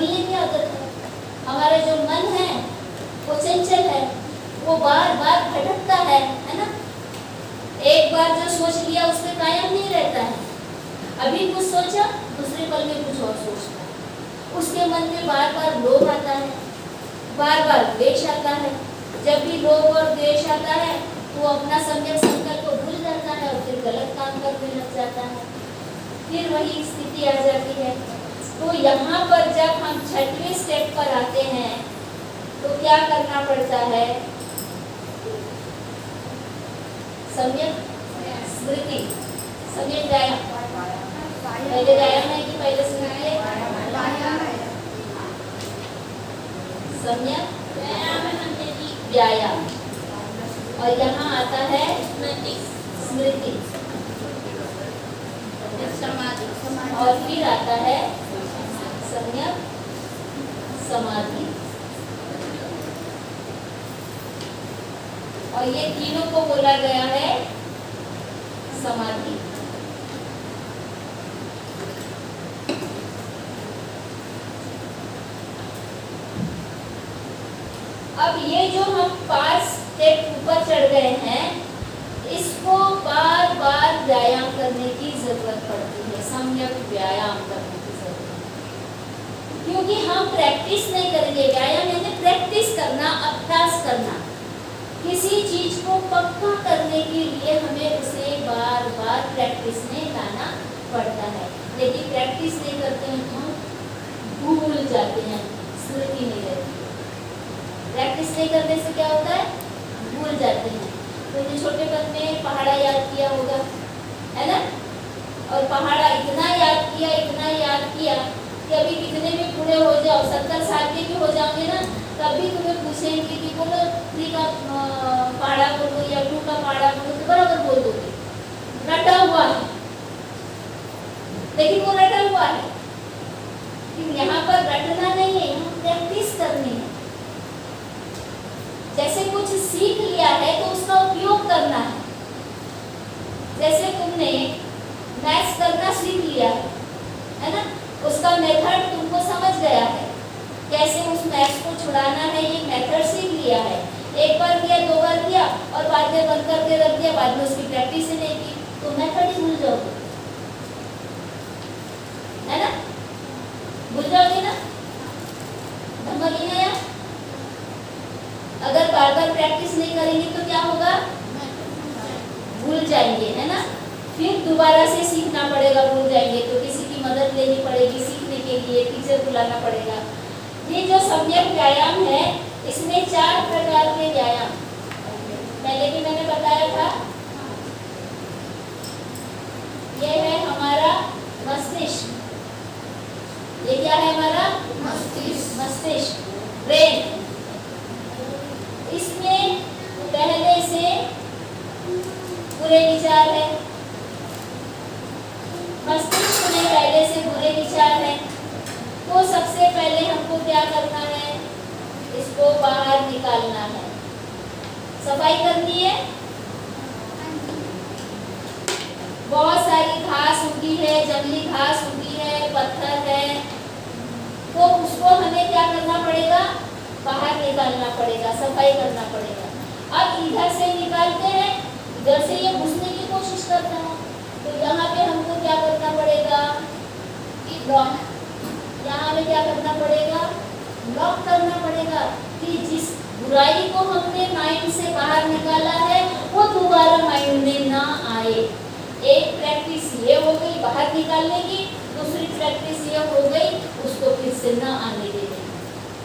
बदलने की आदत है। हमारा जो मन है वो चंचल है, वो बार बार भटकता है ना। एक बार जो सोच लिया उस पर कायम नहीं रहता है। अभी कुछ सोचा, दूसरे पल में कुछ और सोचता है। उसके मन में बार बार लोभ आता है, बार बार द्वेष आता है। जब भी लोभ और द्वेष आता है तो अपना सम्यक संकल्प को भूल जाता है और फिर गलत काम करने लग जाता है। फिर वही स्थिति आ जाती है। तो यहाँ पर जब हम 6वें स्टेप पर आते हैं तो क्या करना पड़ता है? सम्यक स्मृति, सम्यक व्यायाम। पहले व्यायाम है कि पहले स्मृति है? सम्यक व्यायाम। और यहाँ आता है स्मृति, और फिर आता है सम्यक समाधि। और ये तीनों को बोला गया है समाधि। अब ये जो हम 5 स्टेप ऊपर चढ़ गए हैं, इसको बार बार व्यायाम करने की जरूरत पड़ती है, सम्यक व्यायाम करने की जरूरत है। क्योंकि हम प्रैक्टिस नहीं करेंगे। व्यायाम यानी प्रैक्टिस करना, अभ्यास करना। किसी चीज को पक्का करने के लिए हमें उसे बार बार प्रैक्टिस में लाना पड़ता है। लेकिन प्रैक्टिस नहीं करते हैं तो हम भूल जाते हैं, स्मृति नहीं रहती। प्रैक्टिस नहीं करने से क्या होता है? भूल जाते हैं। तो ये छोटेपन में पहाड़ा याद किया होगा, है ना? और पहाड़ा इतना याद किया कि अभी कितने भी पूरे हो जाओ, 70 साल के भी हो जाओगे ना, तभी तुम्हें पूछेंगे कि बोलो 3 का पहाड़ा बोलो या 2 का पहाड़ा बोलो, तो बराबर बोल दोगे। रटा हुआ है, लेकिन वो रटा हुआ है। यहाँ पर रटना नहीं है, यहाँ प्रैक्टिस करनी है। जैसे कुछ सीख लिया है तो उसका उपयोग करना है। जैसे तुमने मैथ्स करना सीख लिया है ना, उसका मेथड तुमको समझ गया है, कैसे उस मैथ्स को छुड़ाना है, ये मेथड सीख लिया है। एक बार किया, 2 बार किया और बाद में बंद करके रख दिया, बाद में उसकी प्रैक्टिस ही नहीं की, तो मेथड ही भूल जाओगे, है ना? भूल जाओगे ना? समझ नहीं आया? अगर बार बार प्रैक्टिस नहीं करेंगे तो क्या होगा? भूल जाएंगे, है ना? फिर दोबारा से सीखना पड़ेगा। भूल जाएंगे तो किसी की मदद लेनी पड़ेगी सीखने के लिए, टीचर बुलाना पड़ेगा। ये जो सम्यक व्यायाम है, इसमें 4 प्रकार के व्यायाम पहले भी मैंने बताया था। ये है हमारा मस्तिष्क। ये क्या है हमारा? मस्तिष्क, ब्रेन। इसमें पहले से बुरे विचार है, मस्तिष्क में पहले से बुरे विचार है, तो सबसे पहले हमको क्या करना है? इसको बाहर निकालना है, सफाई करनी है। बहुत सारी घास उगी है, जंगली घास उगी है, पत्थर है, तो उसको हमें क्या करना पड़ेगा? बाहर निकालना पड़ेगा, सफाई करना पड़ेगा। अब इधर से निकालते हैं, इधर से ये घुसने की कोशिश करता है, तो यहाँ पे हमको क्या करना पड़ेगा? लॉक। यहाँ पे क्या करना पड़ेगा? लॉक करना पड़ेगा कि जिस बुराई को हमने माइंड से बाहर निकाला है वो दोबारा माइंड में ना आए। एक प्रैक्टिस ये हो गई बाहर निकालने की, दूसरी प्रैक्टिस ये हो गई उसको फिर से ना आने देने।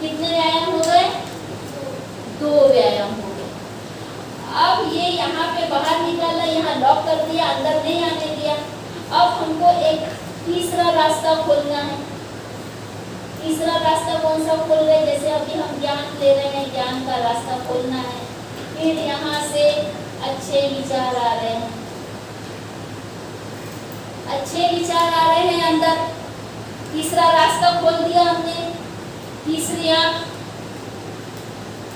कितने व्यायाम हो गए? 2 व्यायाम हो गए। अब ये यहाँ पे बाहर निकाला, यहाँ लॉक कर दिया, अंदर नहीं आने दिया। अब हमको एक तीसरा रास्ता खोलना है। तीसरा रास्ता कौन सा खोल रहे? जैसे अभी हम ज्ञान ले रहे हैं, ज्ञान का रास्ता खोलना है। फिर यहाँ से अच्छे विचार आ रहे हैं, अच्छे विचार आ रहे हैं अंदर। तीसरा रास्ता खोल दिया हमने, तीसरी आंख,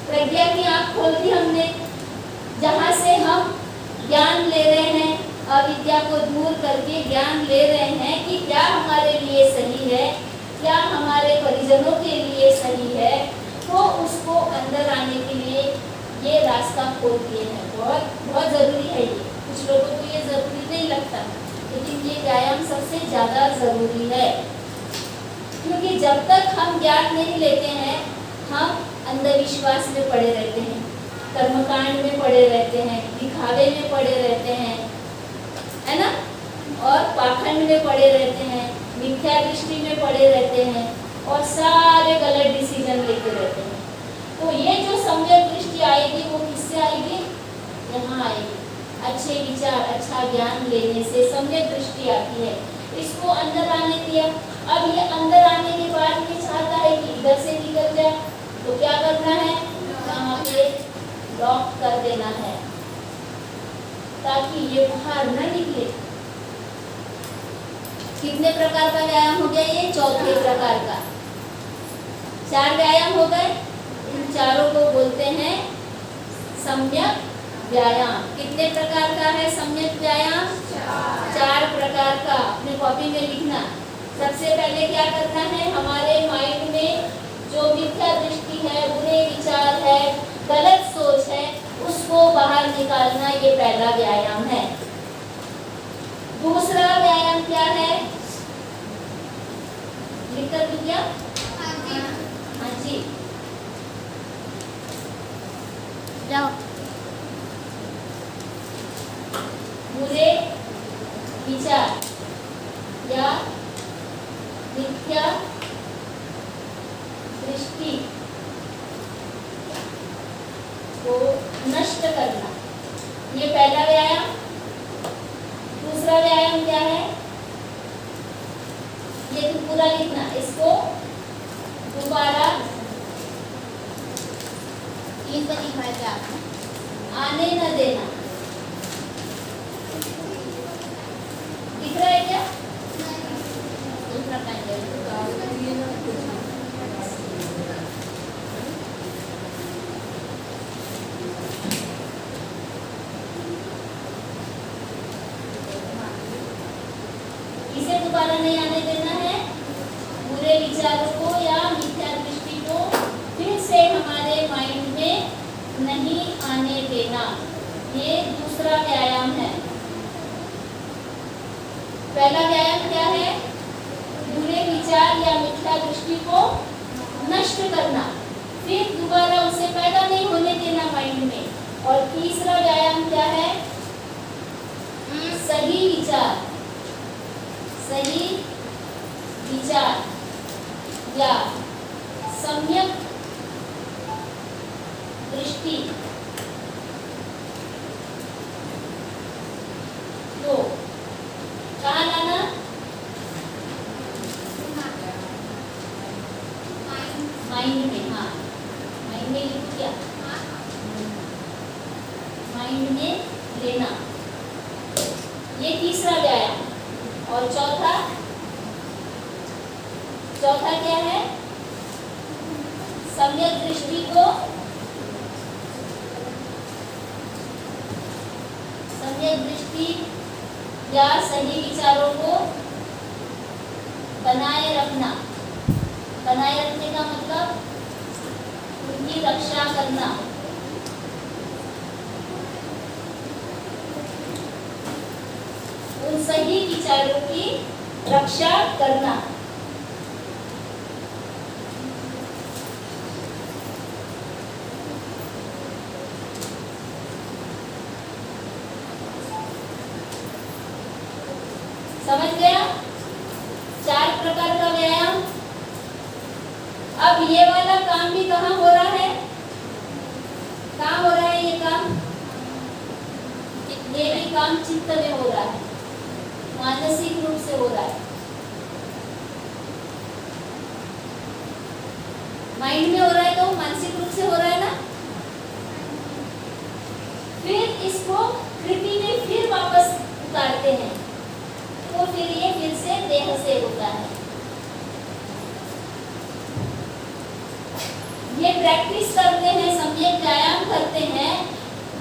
प्रज्ञा की आंख खोल दी हमने, जहाँ से हम ज्ञान ले रहे हैं, अविद्या को दूर करके ज्ञान ले रहे हैं कि क्या हमारे लिए सही है, या हमारे परिजनों के लिए सही है, तो उसको अंदर आने के लिए ये रास्ता खोल दिए हैं। बहुत बहुत ज़रूरी है ये। कुछ लोगों को ये ज़रूरी नहीं लगता, लेकिन ये व्यायाम सबसे ज़्यादा ज़रूरी है, क्योंकि जब तक हम ज्ञान नहीं लेते हैं हम अंधविश्वास में पड़े रहते हैं, कर्मकांड में पड़े रहते हैं, दिखावे में पड़े रहते हैं, है ना, और पाखंड में पड़े रहते हैं, मिथ्या दृष्टि में पड़े रहते हैं और सारे गलत डिसीजन लेते रहते हैं। तो ये जो सम्यक दृष्टि आएगी वो किससे आएगी? यहाँ आएगी। अच्छे विचार, अच्छा ज्ञान लेने से सम्यक दृष्टि आती है। इसको अंदर आने दिया। अब ये अंदर आने के बाद ये चाहता है कि इधर से निकल जाए, तो क्या करना है? यहाँ पे लॉक कर देना है ताकि ये बाहर न निकले। कितने प्रकार का व्यायाम हो गया? ये चौथे प्रकार का। 4 व्यायाम हो गए। इन चारों को बोलते हैं सम्यक व्यायाम। कितने प्रकार का है सम्यक व्यायाम? 4 प्रकार का। अपने कॉपी में लिखना। सबसे पहले क्या करना है? हमारे माइंड में जो मिथ्या दृष्टि है, बुरे विचार है, गलत सोच है, उसको बाहर निकालना, ये पहला व्यायाम है। दूसरा व्यायाम क्या है? लिखकर दूं क्या? हाँ जी, जाओ। बुरे विचार या मिथ्या दृष्टि को नष्ट करना, ये पहला व्यायाम। दूसरा व्यायाम क्या है? ये तुम पूरा लिखना। इसको दोबारा आने न देना। दिख रहा है क्या? दूसरा इसे दोबारा नहीं आने देना है। बुरे विचारों को या मिथ्या दृष्टि को फिर से हमारे माइंड में नहीं आने देना, ये दूसरा व्यायाम है। पहला व्यायाम क्या है? बुरे विचार या मिथ्या दृष्टि को नष्ट करना, फिर दोबारा उसे पैदा नहीं होने देना माइंड में। और तीसरा व्यायाम क्या है? सही विचार, सही विचार या सम्यक दृष्टि को कहाँ लाना? माइंड में। हाँ, माइंड में लिखो क्या? माइंड में लेना, ये तीसरा व्यायाम। और चौथा क्या है? सम्यक दृष्टि को, सम्यक दृष्टि या सही विचारों को बनाए रखना। बनाए रखने का मतलब उनकी रक्षा करना। उन सही विचारों की रक्षा करना। समझ गया? 4 प्रकार का व्यायाम। अब ये वाला काम भी कहाँ हो रहा है? कहाँ हो रहा है ये काम? ये भी काम चित्त में हो रहा है, मानसिक रूप से हो रहा है। माइंड में हो रहा है तो मानसिक रूप से हो रहा है ना। फिर इसको कृति में फिर वापस उतारते हैं, तो फिर ये फिर से देह से होता है। ये प्रैक्टिस करते हैं, सम्यक व्यायाम करते हैं,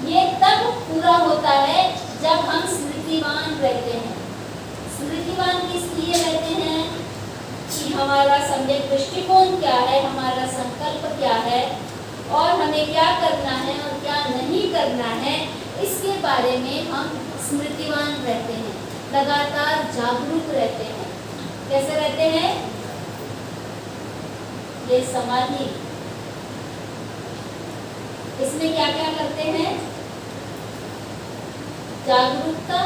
ये तब पूरा होता है जब हम स्मृतिवान रहते हैं। स्मृतिवान किस लिए रहते हैं? कि हमारा सम्यक दृष्टिकोण क्या है, हमारा संकल्प क्या है और हमें क्या करना है और क्या नहीं करना है, इसके बारे में हम स्मृतिवान रहते हैं, लगातार जागरूक रहते हैं। कैसे रहते हैं? ये समाधि, इसमें क्या क्या करते हैं? जागरूकता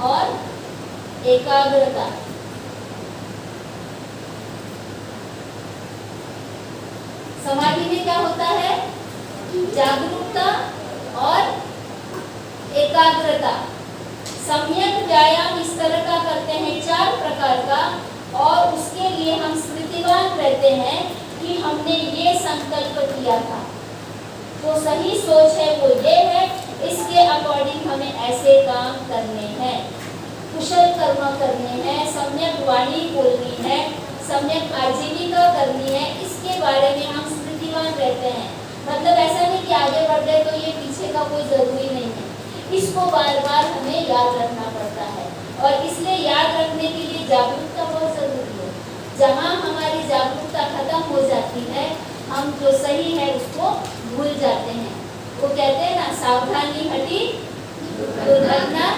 और एकाग्रता। समाधि में क्या होता है? जागरूकता और एकाग्रता। सम्यक व्यायाम इस तरह का करते हैं, 4 प्रकार का, और उसके लिए हम स्मृतिवान रहते हैं कि हमने ये संकल्प किया था, जो सही सोच है वो ये है, इसके अकॉर्डिंग हमें ऐसे काम करने हैं, कुशल कर्म करने हैं, सम्यक वाणी बोलनी है, सम्यक आजीविका करनी है, इसके बारे में हम स्मृतिवान रहते हैं। मतलब ऐसा नहीं कि आगे बढ़ गए तो ये पीछे का कोई जरूरी नहीं है, इसको बार बार हमें याद रखना पड़ता है और इसलिए याद रखने के लिए जागरूकता बहुत जरूरी है। जहाँ हमारी जागरूकता खत्म हो जाती है, हम जो सही है उसको भूल जाते हैं। वो कहते हैं ना, सावधानी हटी दुर्घटना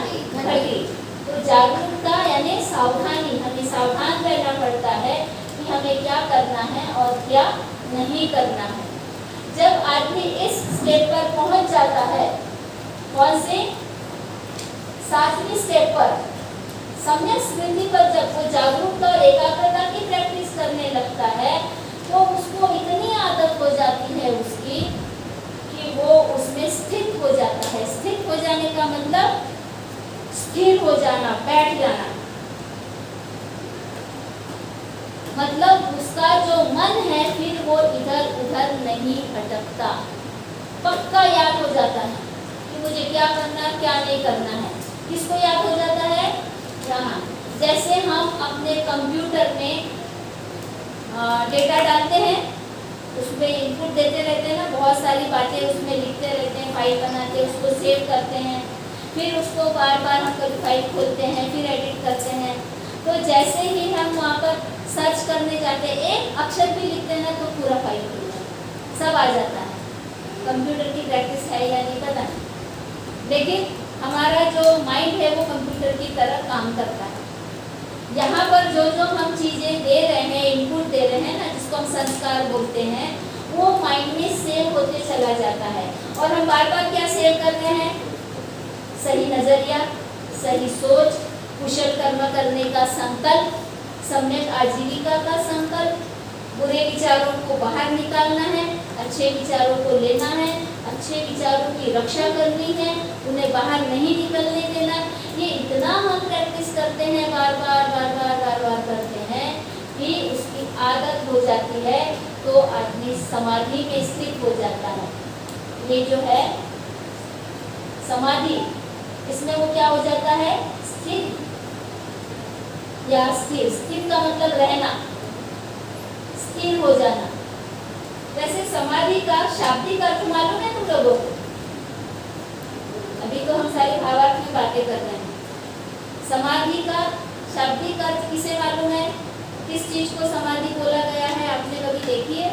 घटी। तो जागरूकता यानी सावधानी, हमें सावधान रहना पड़ता है कि हमें क्या करना है और क्या नहीं करना है। जब आदमी इस स्टेप पर पहुंच जाता है, कौन से? 7वीं स्टेप पर, सम्यक स्मृति पर, जब वो जागरूकता और एकाग्रता की प्रैक्टिस करने लगता है तो उसको इतनी आदत हो जाती है उसकी कि वो उसमें स्थित हो जाता है। स्थित हो जाने का मतलब स्थिर हो जाना, बैठ जाना, मतलब उसका जो मन है फिर वो इधर उधर नहीं भटकता, पक्का याद हो जाता है कि मुझे क्या करना क्या नहीं करना है। किसको याद हो जाता है? यहाँ जैसे हम अपने कंप्यूटर में डेटा डालते हैं, उसमें इनपुट देते रहते हैं ना, बहुत सारी बातें उसमें लिखते रहते हैं, फाइल बनाते हैं, उसको सेव करते हैं, फिर उसको बार बार हम कभी फाइल खोलते हैं, फिर एडिट करते हैं। तो जैसे ही हम वहाँ पर सर्च करने जाते हैं, एक अक्षर भी लिखते हैं तो पूरा फाइल खुल जाता है, सब आ जाता है। कंप्यूटर की प्रैक्टिस है या नहीं पता नहीं, लेकिन हमारा जो माइंड है वो कंप्यूटर की तरह काम करता है। यहाँ पर जो जो हम चीज़ें दे रहे हैं, इनपुट दे रहे हैं ना, जिसको हम संस्कार बोलते हैं, वो माइंड में सेव होते चला जाता है। और हम बार बार क्या सेव कर रहे हैं? सही नजरिया, सही सोच, कुशल कर्म करने का संकल्प, सम्यक आजीविका का संकल्प, बुरे विचारों को बाहर निकालना है, अच्छे विचारों को लेना है, अच्छे विचारों की रक्षा करनी है, उन्हें बाहर नहीं निकलने देना। ये इतना हम प्रैक्टिस करते हैं, बार बार करते हैं कि उसकी आदत हो जाती है, तो आदमी समाधि में स्थित हो जाता है। ये जो है समाधि, इसमें वो क्या हो जाता है? स्थिर या स्थिर। स्थिर का मतलब रहना, स्थिर हो जाना। वैसे समाधि का शाब्दिक अर्थ मालूम है तुम लोगों को? अभी तो हम सारी भावार्थ में बातें कर रहे हैं। समाधि का शाब्दिक अर्थ किसे मालूम है? किस चीज को समाधि बोला गया है? आपने कभी देखी है?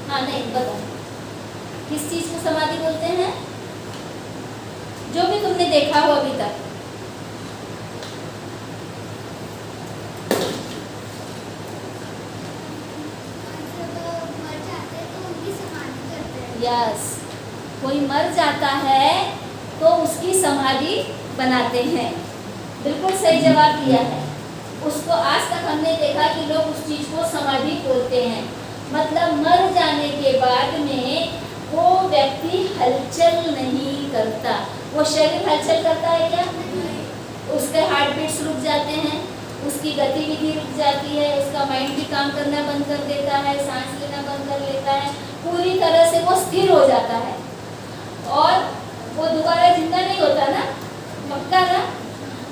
हाँ नहीं, बताओ किस चीज को समाधि बोलते हैं? जो भी तुमने देखा हो अभी तक। यस, कोई मर जाता है तो उसकी समाधि बनाते हैं। बिल्कुल सही जवाब दिया है। उसको आज तक हमने देखा कि लोग उस चीज को समाधि बोलते हैं। मतलब मर जाने के बाद में वो व्यक्ति हलचल नहीं करता। वो शरीर हलचल करता है क्या? उसके हार्ट बीट्स रुक जाते हैं, उसकी गतिविधि रुक जाती है, उसका माइंड भी काम करना बंद कर देता है, सांस लेना बंद कर लेता है, पूरी तरह से वो स्थिर हो जाता है और वो दोबारा जिंदा नहीं होता ना, पक्का ना।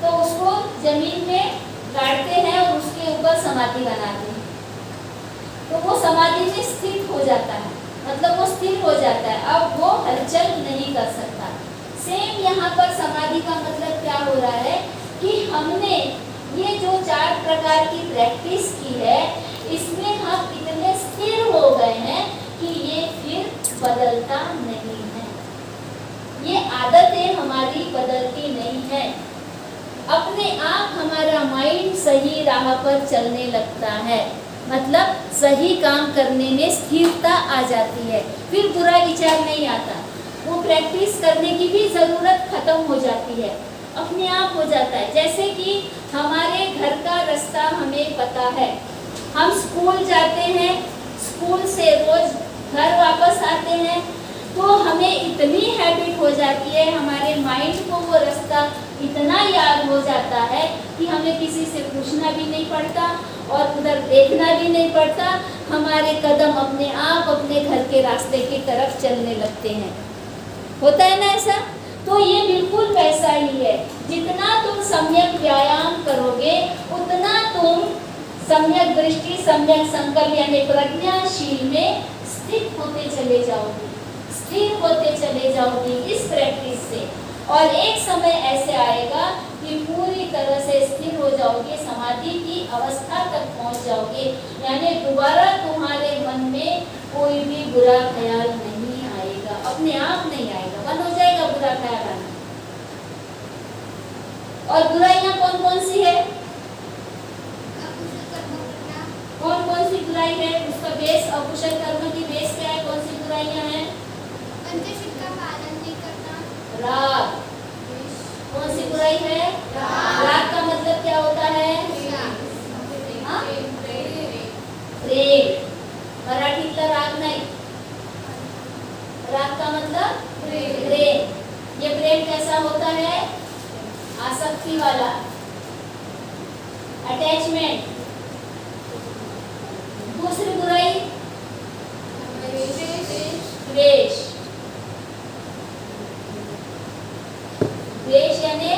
तो उसको जमीन में गाड़ते हैं और उसके ऊपर समाधि बनाते हैं। तो तो वो समाधि में स्थित हो जाता है, मतलब वो स्थिर हो जाता है, अब वो हलचल नहीं कर सकता। सेम यहाँ पर समाधि का मतलब क्या हो रहा है कि हमने ये जो 4 प्रकार की प्रैक्टिस की है, इसमें हम इतने स्थिर हो गए हैं कि ये फिर बदलता नहीं है। ये आदतें हमारी बदलती नहीं है, अपने आप हमारा माइंड सही राह पर चलने लगता है, मतलब सही काम करने में स्थिरता आ जाती है, फिर बुरा विचार नहीं आता, वो प्रैक्टिस करने की भी ज़रूरत खत्म हो जाती है, अपने आप हो जाता है। जैसे कि हमारे घर का रास्ता हमें पता है, हम स्कूल जाते हैं, स्कूल से रोज घर वापस आते हैं, तो हमें इतनी हैबिट हो जाती है, हमारे माइंड को वो रास्ता इतना याद हो जाता है कि हमें किसी से पूछना भी नहीं पड़ता और उधर देखना भी नहीं पड़ता, हमारे कदम अपने आप अपने घर के रास्ते की तरफ चलने लगते हैं। होता है ना ऐसा? तो ये बिल्कुल वैसा ही है, जितना तुम सम्यक व्यायाम करोगे उतना तुम सम्यक दृष्टि, सम्यक संकल्प यानी प्रज्ञाशील में स्थित होते चले जाओगे, स्थिर होते चले जाओगे इस प्रैक्टिस से। और एक समय ऐसे आएगा कि पूरी तरह से स्थिर हो जाओगे, समाधि की अवस्था तक पहुंच जाओगे, यानी दोबारा तुम्हारे मन में कोई भी बुरा ख्याल नहीं आएगा, अपने आप नहीं आएगा, बंद हो जाएगा बुरा ख्याल आना। और बुराइयां कौन कौन सी है? कौन कौन सी बुराई है? उसका बेस अकुशल कर्म की बेस क्या है? कौन सी बुराइयां हैं? राग। कौन सी बुराई है? राग का मतलब क्या होता है? प्रेम। मराठीतला राग नहीं, राग का मतलब प्रेम। ये प्रेम कैसा होता है? आसक्ति वाला, अटैचमेंट। दूसरी बुराई द्वेष। द्वेष यानी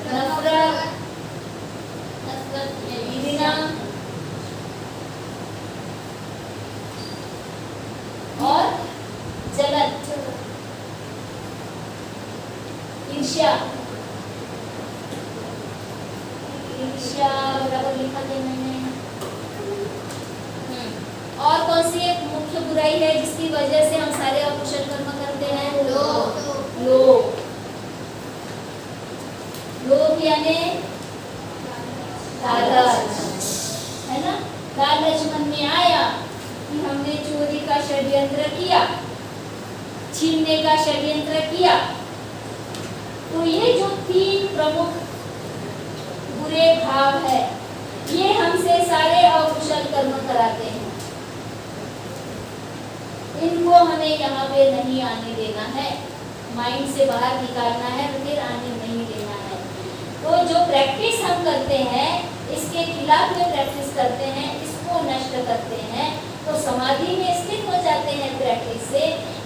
नफरत, घृणा और जलन, ईर्ष्या। ईर्ष्या बराबर लिखा है मैंने। और कौन सी एक मुख्य बुराई है जिसकी वजह से हम सारे अकुशल कर्म करते हैं? लोभ। लोभ यानी लालच, है ना? लालच मन में आया कि हमने चोरी का षड्यंत्र किया, छीनने का षड्यंत्र किया, तो ये जो 3 प्रमुख बुरे भाव है, ये हमसे सारे अकुशल कर्म कराते हैं। इनको हमें यहाँ पे नहीं आने देना है, माइंड से बाहर निकालना है, फिर आने नहीं देना है। तो जो प्रैक्टिस हम करते हैं, इसके खिलाफ में प्रैक्टिस करते हैं, इसको नष्ट करते हैं, तो समाधि में स्थित हो जाते हैं प्रैक्टिस से।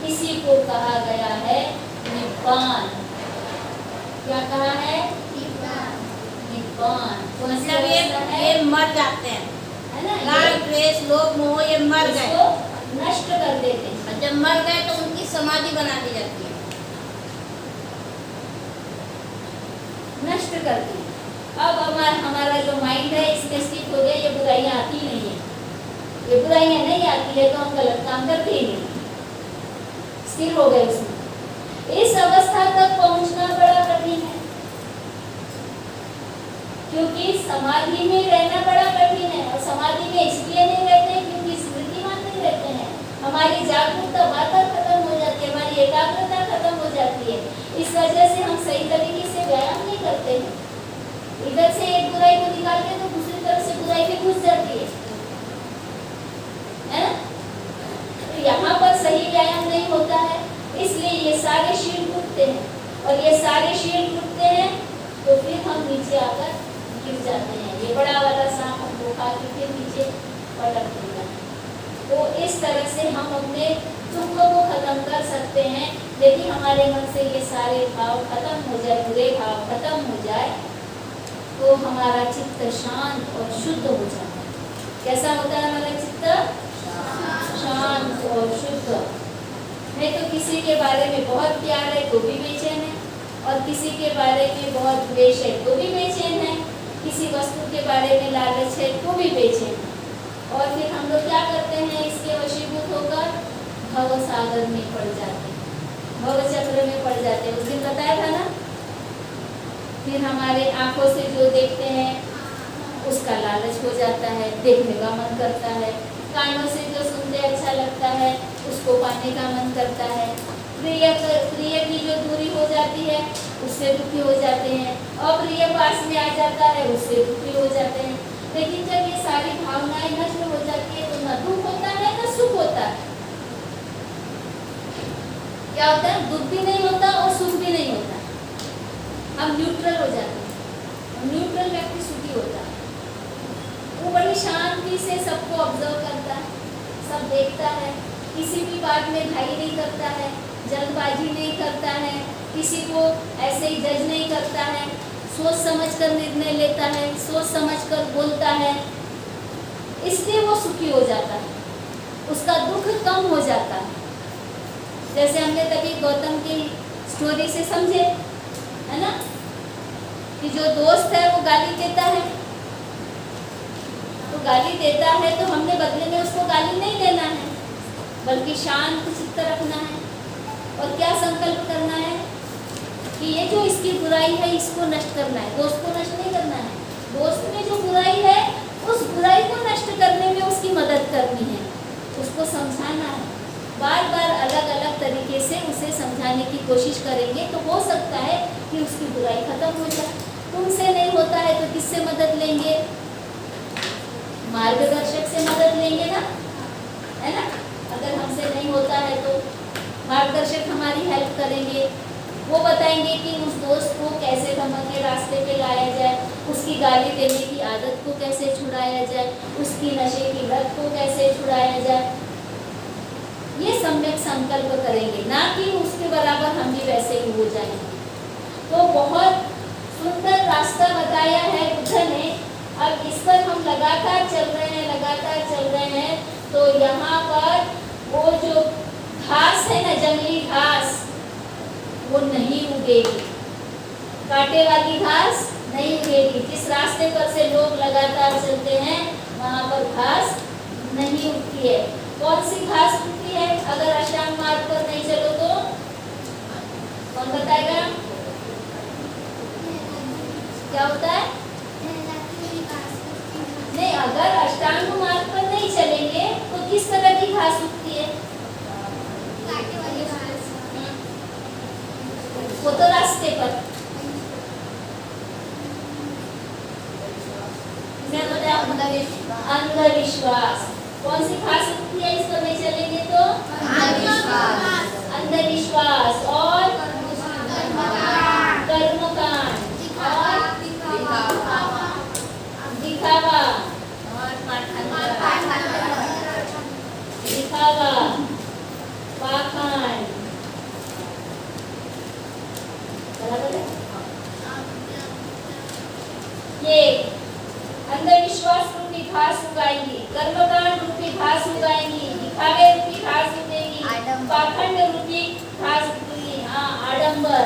इसी को कहा गया है निब्बान। क्या कहा है? निब्बान। मतलब ये मर जाते हैं, है ना? राग द्वेष लोभ मोह ये मर गए, नष्ट कर देते हैं। और जब मर गए तो उनकी समाधि बना दी जाती है, नष्ट कर दी। अब हमारा जो माइंड है इसमें स्थित हो गया, ये बुराइयां आती नहीं है, ये बुराइयां नहीं आती है तो हम गलत काम करते ही नहीं, स्थिर हो गए उसमें। इस अवस्था तक पहुंचना बड़ा कठिन है, क्योंकि समाधि में रहना बड़ा कठिन है। और समाधि में इसलिए नहीं रहते क्योंकि स्मृतिमान नहीं रहते हैं, हमारी जागरूकता बार-बार खत्म हो जाती है, हमारी एकाग्रता खत्म हो जाती है। इस वजह से हम सही तरीके से व्यायाम नहीं करते हैं। इधर से एक बुराई को निकाल के तो दूसरी तरफ से बुराई भी घुस जाती है ना? तो यहाँ पर सही व्यायाम नहीं होता है, इसलिए ये सारे शील टूटते हैं, और ये सारे शील टूटते हैं तो फिर हम नीचे आकर गिर जाते हैं। ये बड़ा वाला सांप हमको खा के फिर नीचे पटक देगा। तो इस तरह से हम अपने दुखों को खत्म कर सकते हैं, लेकिन हमारे मन से ये सारे भाव खत्म हो जाए, बुरे भाव खत्म हो जाए, तो हमारा चित्त शांत और शुद्ध हो जाता है। कैसा होता है हमारा चित्त? शांत और शुद्ध। नहीं तो किसी के बारे में बहुत प्यार है तो भी बेचैन है, और किसी के बारे में बहुत द्वेष है तो भी बेचैन है, किसी वस्तु के बारे में लालच है तो भी बेचैन है। और फिर हम लोग क्या करते हैं? इसके वशीभूत होकर भव सागर में पड़ जाते हैं, भव चक्र में पड़ जाते हैं। उस दिन बताया था ना। फिर हमारे आंखों से जो देखते हैं उसका लालच हो जाता है, देखने का मन करता है। कानों से जो सुनते अच्छा लगता है उसको पाने का मन करता है। प्रिय की जो दूरी हो जाती है उससे दुखी हो जाते हैं। अप्रिय पास में आ जाता है उससे दुखी हो जाते हैं। लेकिन जब ये सारी भावनाएं नष्ट हो जाती है तो न दुख होता है न सुख होता है। क्या होता है? दुख भी नहीं होता और सुख भी नहीं होता। हम न्यूट्रल हो जाते हैं। न्यूट्रल व्यक्ति सुखी होता है। वो बड़ी शांति से सबको ऑब्जर्व करता है, सब देखता है, किसी भी बात में घाई नहीं करता है, जल्दबाजी नहीं करता है, किसी को ऐसे ही जज नहीं करता है, सोच समझ कर निर्णय लेता है, सोच समझ कर बोलता है। इसलिए वो सुखी हो जाता है, उसका दुख कम हो जाता है। जैसे हमने तभी गौतम की स्टोरी से समझे, है ना, कि जो दोस्त है वो गाली देता है, तो गाली देता है तो हमने बदले में उसको गाली नहीं देना है, बल्कि शांत चित्त रखना है। और क्या संकल्प करना है कि ये जो इसकी बुराई है इसको नष्ट करना है, दोस्त को नष्ट नहीं करना है। दोस्त में जो बुराई है उस बुराई को नष्ट करने में उसकी मदद करनी है, उसको समझाना है। बार बार अलग अलग तरीके से उसे समझाने की कोशिश करेंगे तो हो सकता है कि उसकी बुराई खत्म हो जाए। तुमसे नहीं होता है तो किससे मदद लेंगे? मार्गदर्शक से मदद लेंगे ना, है ना। अगर हमसे नहीं होता है तो मार्गदर्शक हमारी हेल्प करेंगे, वो बताएंगे कि उस दोस्त को कैसे धर्म के रास्ते पे लाया जाए, उसकी गाली देने की आदत को कैसे छुड़ाया जाए, उसकी नशे की लत को कैसे छुड़ाया जाए। ये सम्यक संकल्प करेंगे, ना कि उसके बराबर हम भी वैसे ही हो जाएंगे। तो बहुत सुंदर रास्ता बताया है बुद्ध ने। अब इस पर हम लगातार चल रहे हैं तो यहाँ पर वो जो घास है ना, जंगली घास, वो नहीं उगेगी, कांटे वाली घास नहीं उगेगी। जिस रास्ते पर से लोग लगातार चलते हैं वहाँ पर घास नहीं उगती है। कौन सी घास उगती है अगर अष्टांग मार्ग पर नहीं चलो तो? कौन बताएगा? क्या होता है? नहीं, अगर अष्टांग मार्ग पर नहीं चलेंगे तो किस तरह की घास उगती है? कांटे वाली घास। वो तो रास्ते पर। मैं बताया अंधविश्वास। कौन सी घास उगती है इस पर नहीं चलेंगे तो? अंधविश्वास और कर्मकांड और दिखावा, पाखंड। बराबर है? ये अंधविश्वास रूपी घास उगाएंगी, कर्मकांड रूपी घास उगाएंगी, दिखावे रूपी घास उगेगी, पाखंड रूपी घास उगेगी। हाँ, आडंबर,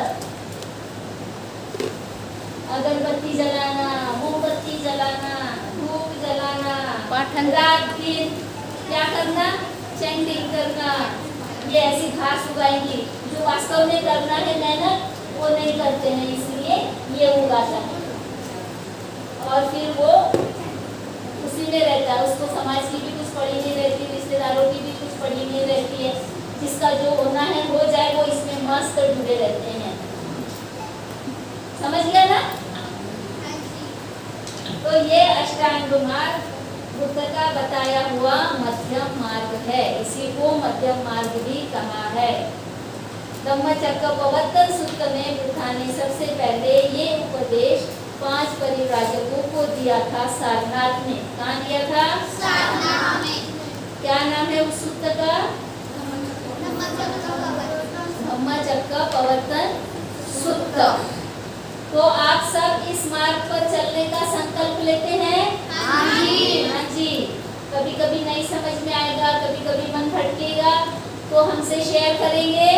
अगरबत्ती जलाना, मोमबत्ती जलाना, धूप जलाना, रात दिन क्या करना? चैंटिंग करना। ये ऐसी घास उगाएंगी जो वास्तव में करना है मेहनत वो नहीं करते हैं, इसलिए ये उगाता है। और फिर वो उसी में रहता है, उसको समाज की भी कुछ पड़ी नहीं रहती, रिश्तेदारों की भी कुछ पड़ी नहीं रहती है। जिसका जो होना है हो जाए, वो इसमें मस्त जुड़े रहते हैं। समझ गया ना? तो ये अष्टांग मार्ग बुद्ध का बताया हुआ मध्यम मार्ग है, इसी को मध्यम मार्ग भी कहा है। धम्मचक्कपवत्तन सूक्त में बुद्ध ने सबसे पहले ये उपदेश 5 परिव्राजकों को दिया था सारनाथ में। कहाँ दिया था? सारनाथ में। क्या नाम है उस सूक्त का? धम्मचक्कपवत्तन सूक्त। तो आप सब इस मार्ग पर चलने का संकल्प लेते हैं? हाँ जी। हाँ जी। कभी नहीं समझ में आएगा, कभी कभी मन भटकेगा, तो हमसे शेयर करेंगे।